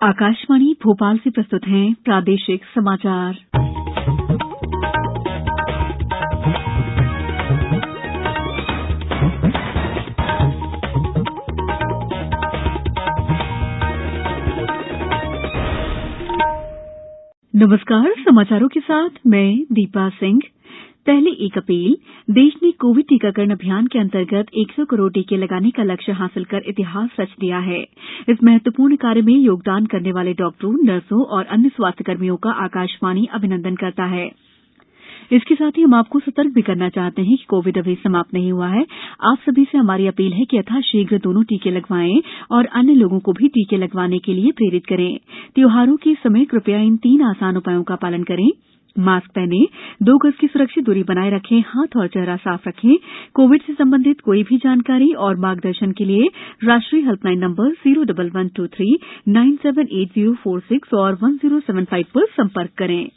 आकाशवाणी भोपाल से प्रस्तुत हैं प्रादेशिक समाचार। नमस्कार, समाचारों के साथ मैं दीपा सिंह। पहले 1 अप्रैल देश ने कोविड टीकाकरण अभियान के अंतर्गत 100 करोड़ टीके लगाने का लक्ष्य हासिल कर इतिहास रच दिया है। इस महत्वपूर्ण कार्य में योगदान करने वाले डॉक्टरों, नर्सों और अन्य स्वास्थ्यकर्मियों का आकाशवाणी अभिनंदन करता है। इसके साथ ही हम आपको सतर्क भी करना चाहते हैं कि कोविड अभी समाप्त नहीं हुआ है। आप सभी से हमारी अपील है कि यथाशीघ्र दोनों टीके लगवाएं और अन्य लोगों को भी टीके लगवाने के लिए प्रेरित करें। त्योहारों के समय कृपया इन 3 आसान उपायों का पालन करें। मास्क पहनें, 2 गज की सुरक्षित दूरी बनाए रखें, हाथ और चेहरा साफ रखें। कोविड से संबंधित कोई भी जानकारी और मार्गदर्शन के लिए राष्ट्रीय हेल्पलाइन नंबर 01123 978046 और 1075 पर संपर्क करें।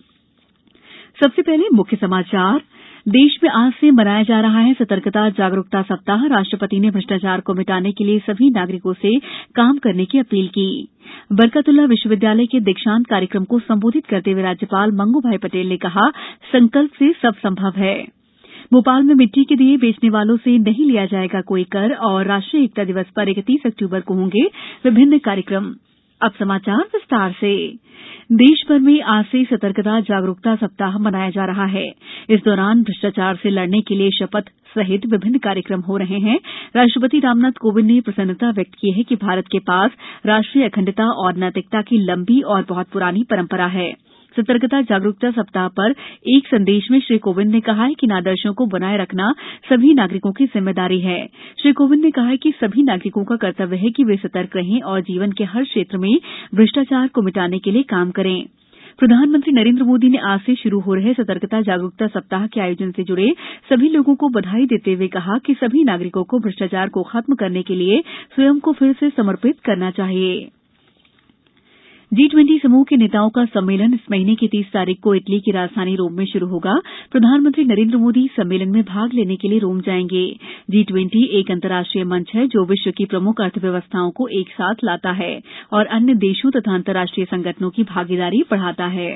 सबसे पहले मुख्य समाचार। देश में आज से मनाया जा रहा है सतर्कता जागरूकता सप्ताह। राष्ट्रपति ने भ्रष्टाचार को मिटाने के लिए सभी नागरिकों से काम करने की अपील की। बरकतुल्लाह विश्वविद्यालय के दीक्षांत कार्यक्रम को संबोधित करते हुए राज्यपाल मंगू भाई पटेल ने कहा, संकल्प से सब संभव है। भोपाल में मिट्टी के दिए बेचने वालों से नहीं लिया जाएगा कोई कर और राष्ट्रीय एकता दिवस पर 31 अक्टूबर को होंगे विभिन्न कार्यक्रम। अब समाचार विस्तार से। देश भर में आज से सतर्कता जागरूकता सप्ताह मनाया जा रहा है। इस दौरान भ्रष्टाचार से लड़ने के लिए शपथ सहित विभिन्न कार्यक्रम हो रहे हैं। राष्ट्रपति रामनाथ कोविंद ने प्रसन्नता व्यक्त की है कि भारत के पास राष्ट्रीय अखंडता और नैतिकता की लंबी और बहुत पुरानी परंपरा है। सतर्कता जागरूकता सप्ताह पर एक संदेश में श्री कोविंद ने कहा है कि इन आदर्शों को बनाए रखना सभी नागरिकों की जिम्मेदारी है। श्री कोविंद ने कहा है कि सभी नागरिकों का कर्तव्य है कि वे सतर्क रहें और जीवन के हर क्षेत्र में भ्रष्टाचार को मिटाने के लिए काम करें। प्रधानमंत्री नरेंद्र मोदी ने आज से शुरू हो रहे सतर्कता जागरूकता सप्ताह के आयोजन से जुड़े सभी लोगों को बधाई देते हुए कहा कि सभी नागरिकों को भ्रष्टाचार को खत्म करने के लिए स्वयं को फिर से समर्पित करना चाहिए। G20 समूह के नेताओं का सम्मेलन इस महीने की 30 तारीख को इटली की राजधानी रोम में शुरू होगा। प्रधानमंत्री नरेंद्र मोदी सम्मेलन में भाग लेने के लिए रोम जाएंगे। G20 एक अंतर्राष्ट्रीय मंच है जो विश्व की प्रमुख अर्थव्यवस्थाओं को एक साथ लाता है और अन्य देशों तथा अंतर्राष्ट्रीय संगठनों की भागीदारी बढ़ाता है।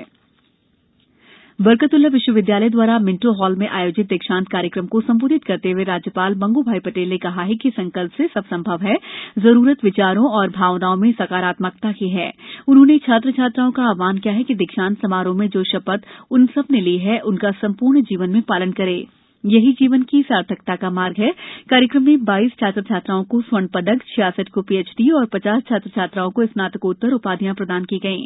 बरकतुल्लाह विश्वविद्यालय द्वारा मिंटो हॉल में आयोजित दीक्षांत कार्यक्रम को संबोधित करते हुए राज्यपाल मंगू भाई पटेल ने कहा है कि संकल्प से सब संभव है। जरूरत विचारों और भावनाओं में सकारात्मकता की है। उन्होंने छात्र छात्राओं का आह्वान किया है कि दीक्षांत समारोह में जो शपथ उन सब ने ली है उनका संपूर्ण जीवन में पालन करें। यही जीवन की सार्थकता का मार्ग है। कार्यक्रम में 22 छात्र छात्राओं को स्वर्ण पदक, 66 को PhD और 50 छात्र छात्राओं को स्नातकोत्तर उपाधियां प्रदान की गईं।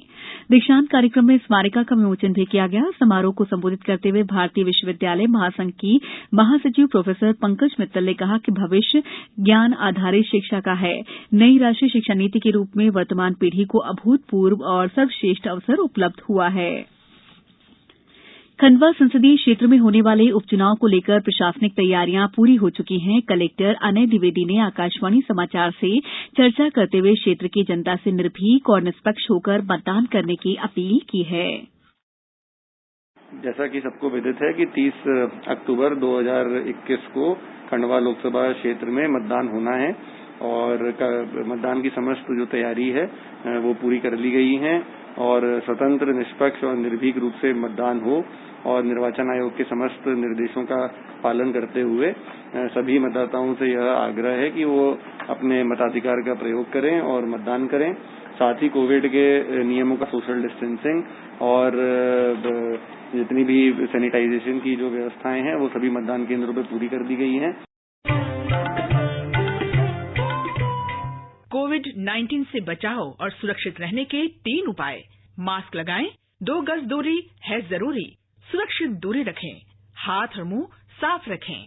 दीक्षांत कार्यक्रम में स्मारिका का विमोचन भी किया गया। समारोह को संबोधित करते हुए भारतीय विश्वविद्यालय महासंघ की महासचिव प्रोफेसर पंकज मित्तल ने कहा कि भविष्य ज्ञान आधारित शिक्षा का है। नई राष्ट्रीय शिक्षा नीति के रूप में वर्तमान पीढ़ी को अभूतपूर्व और सर्वश्रेष्ठ अवसर उपलब्ध हुआ है। खंडवा संसदीय क्षेत्र में होने वाले उपचुनाव को लेकर प्रशासनिक तैयारियां पूरी हो चुकी हैं। कलेक्टर अनय द्विवेदी ने आकाशवाणी समाचार से चर्चा करते हुए क्षेत्र की जनता से निर्भीक और निष्पक्ष होकर मतदान करने की अपील की है। जैसा कि सबको विदित है कि 30 अक्टूबर 2021 को खंडवा लोकसभा क्षेत्र में मतदान होना है और मतदान की समस्त जो तैयारी है वो पूरी कर ली गई है और स्वतंत्र, निष्पक्ष और निर्भीक रूप से मतदान हो और निर्वाचन आयोग के समस्त निर्देशों का पालन करते हुए सभी मतदाताओं से यह आग्रह है कि वो अपने मताधिकार का प्रयोग करें और मतदान करें। साथ ही कोविड के नियमों का सोशल डिस्टेंसिंग और जितनी भी सैनिटाइजेशन की जो व्यवस्थाएं हैं वो सभी मतदान केंद्रों पर पूरी कर दी गई हैं। कोविड-19 से बचाव और सुरक्षित रहने के 3 उपाय। मास्क लगाएं, 2 गज दूरी है जरूरी, सुरक्षित दूरी रखें, हाथ और मुंह साफ रखें।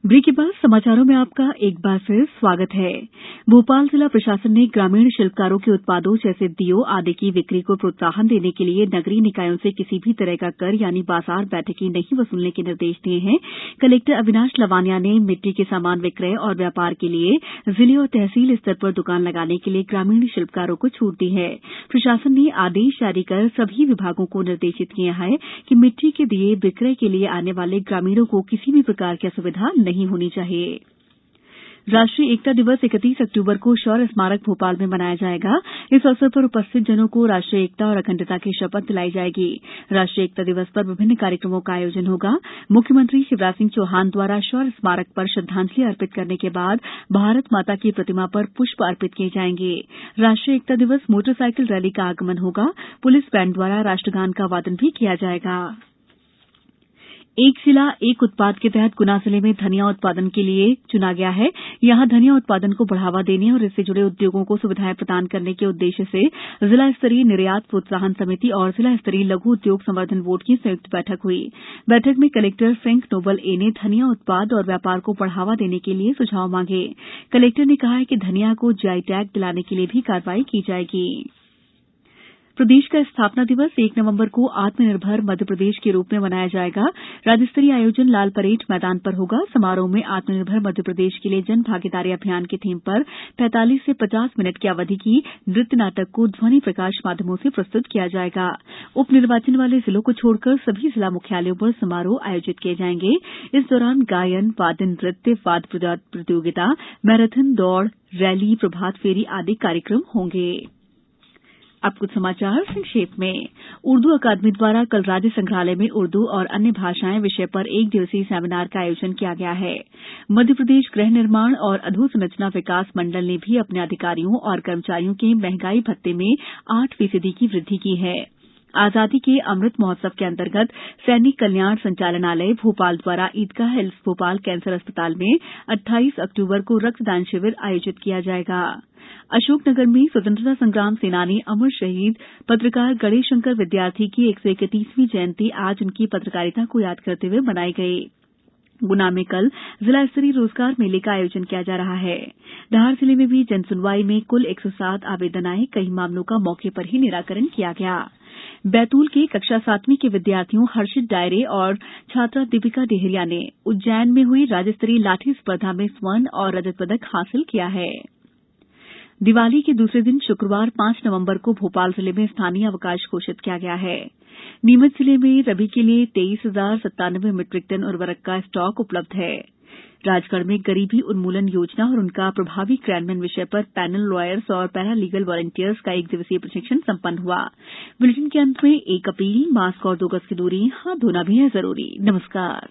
ब्रेक के बाद समाचारों में आपका एक बार फिर स्वागत है। भोपाल जिला प्रशासन ने ग्रामीण शिल्पकारों के उत्पादों जैसे दियो आदि की बिक्री को प्रोत्साहन देने के लिए नगरीय निकायों से किसी भी तरह का कर यानी बाजार बैठकी नहीं वसूलने के निर्देश दिए हैं। कलेक्टर अविनाश लवानिया ने मिट्टी के सामान विक्रय और व्यापार के लिए जिले और तहसील स्तर पर दुकान लगाने के लिए ग्रामीण शिल्पकारों को छूट दी है। प्रशासन ने आदेश जारी कर सभी विभागों को निर्देशित किया है कि मिट्टी के दिए विक्रय के लिए आने वाले ग्रामीणों को किसी भी प्रकार की असुविधा नहीं होनी चाहिए। राष्ट्रीय एकता दिवस 31 अक्टूबर को शौर्य स्मारक भोपाल में मनाया जाएगा। इस अवसर पर उपस्थित जनों को राष्ट्रीय एकता और अखंडता की शपथ दिलाई जाएगी। राष्ट्रीय एकता दिवस पर विभिन्न कार्यक्रमों का आयोजन होगा। मुख्यमंत्री शिवराज सिंह चौहान द्वारा शौर्य स्मारक पर श्रद्धांजलि अर्पित करने के बाद भारत माता की प्रतिमा पर पुष्प अर्पित किए जाएंगे। राष्ट्रीय एकता दिवस मोटरसाइकिल रैली का आगमन होगा। पुलिस बैंड द्वारा राष्ट्रगान का वादन भी किया जाएगा। एक जिला एक उत्पाद के तहत गुना जिले में धनिया उत्पादन के लिए चुना गया है। यहां धनिया उत्पादन को बढ़ावा देने और इससे जुड़े उद्योगों को सुविधाएं प्रदान करने के उद्देश्य से जिला स्तरीय निर्यात प्रोत्साहन समिति और जिला स्तरीय लघु उद्योग संवर्धन बोर्ड की संयुक्त बैठक हुई। बैठक में कलेक्टर फ्रैंक नोबल ए ने धनिया उत्पाद और व्यापार को बढ़ावा देने के लिए सुझाव मांगे। कलेक्टर ने कहा कि धनिया को जीआई टैग दिलाने के लिए भी कार्रवाई की जाएगी। प्रदेश का स्थापना दिवस 1 नवंबर को आत्मनिर्भर मध्यप्रदेश के रूप में मनाया जाएगा। राज्य स्तरीय आयोजन लाल परेड मैदान पर होगा। समारोह में आत्मनिर्भर मध्यप्रदेश के लिए जन भागीदारी अभियान की थीम पर 45 से 50 मिनट की अवधि की नृत्य नाटक को ध्वनि प्रकाश माध्यमों से प्रस्तुत किया जाएगा। उप निर्वाचन वाले जिलों को छोड़कर सभी जिला मुख्यालयों पर समारोह आयोजित किए जाएंगे। इस दौरान गायन, वादन, नृत्य, वाद प्रतियोगिता, मैराथन दौड़, रैली, प्रभात फेरी आदि कार्यक्रम होंगे। अब कुछ समाचार संक्षेप में। उर्दू अकादमी द्वारा कल राज्य संग्रहालय में उर्दू और अन्य भाषाएं विषय पर 1 दिवसीय सेमिनार का आयोजन किया गया है। मध्यप्रदेश गृह निर्माण और अधोसंरचना विकास मंडल ने भी अपने अधिकारियों और कर्मचारियों के महंगाई भत्ते में 8% की वृद्धि की है। आजादी के अमृत महोत्सव के अंतर्गत सैनिक कल्याण संचालनालय भोपाल द्वारा ईदगाह हिल्स भोपाल कैंसर अस्पताल में 28 अक्टूबर को रक्तदान शिविर आयोजित किया जाएगा। अशोकनगर में स्वतंत्रता संग्राम सेनानी अमर शहीद पत्रकार गणेश शंकर विद्यार्थी की 131वीं जयंती आज उनकी पत्रकारिता को याद करते हुए मनाई गई। गुना में कल जिला स्तरीय रोजगार मेले का आयोजन किया जा रहा है। धार जिले में भी जनसुनवाई में कुल 107 आवेदन आए। कई मामलों का मौके पर ही निराकरण किया गया। बैतूल के कक्षा 7वीं के विद्यार्थियों हर्षित डायरे और छात्रा दीपिका डेहरिया ने उज्जैन में हुई राज्य स्तरीय लाठी स्पर्धा में स्वर्ण और रजत पदक हासिल किया है। दिवाली के दूसरे दिन शुक्रवार 5 नवंबर को भोपाल जिले में स्थानीय अवकाश घोषित किया गया है। नीमच जिले में रबी के लिए 23,097 मीट्रिक टन उर्वरक का स्टॉक उपलब्ध है। राजगढ़ में गरीबी उन्मूलन योजना और उनका प्रभावी क्रियान्वयन विषय पर पैनल लॉयर्स और पैरा लीगल वॉलंटियर्स का 1 दिवसीय प्रशिक्षण संपन्न हुआ। बुलेटिन के अंत में एक अपील, मास्क और 2 गज की दूरी, हाथ धोना भी है जरूरी। नमस्कार।